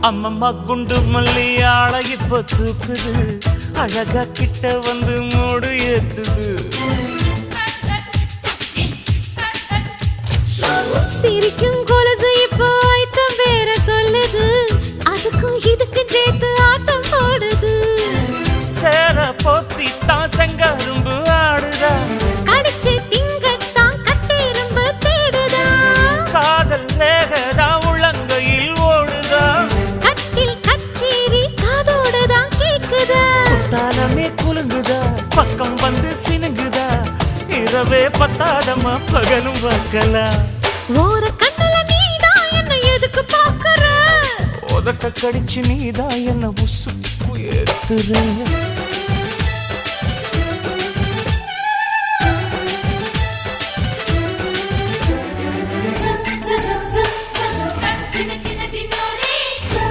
அம்மம்மா குண்டு மல்லி ஆளை இப்ப தூக்குது, அழகா கிட்ட வந்து மூடு ஏத்துது. சிரிக்கும் கொலுசு இப்போ ஐத்தம் வேற சொல்லுது, அதுக்கும் இதுக்கும் சேர்த்து ஆட்டம் போடுது. சேர போத்தி தான் செங்கரும்பு ஆடுதா, கடிச்சு திங்கத்தான் கட்டெரும்பு தேடுதா. காதல் வேகதா உள்ளங்கையில் ஓடுதா, கட்டில் கச்சேரி காதோடுதான் கேக்குதா. தாளமே குலுங்குதா, பக்கம் வந்து சினுங்குதா, இரவே பத்தாதமா பகலும் பார்க்கலாம். ஓர கண்ணுல நீதான் என்ன எதுக்கு பாக்குற, உதட்ட கடிச்சு நீதான் என்ன உசுப்பு ஏத்துற.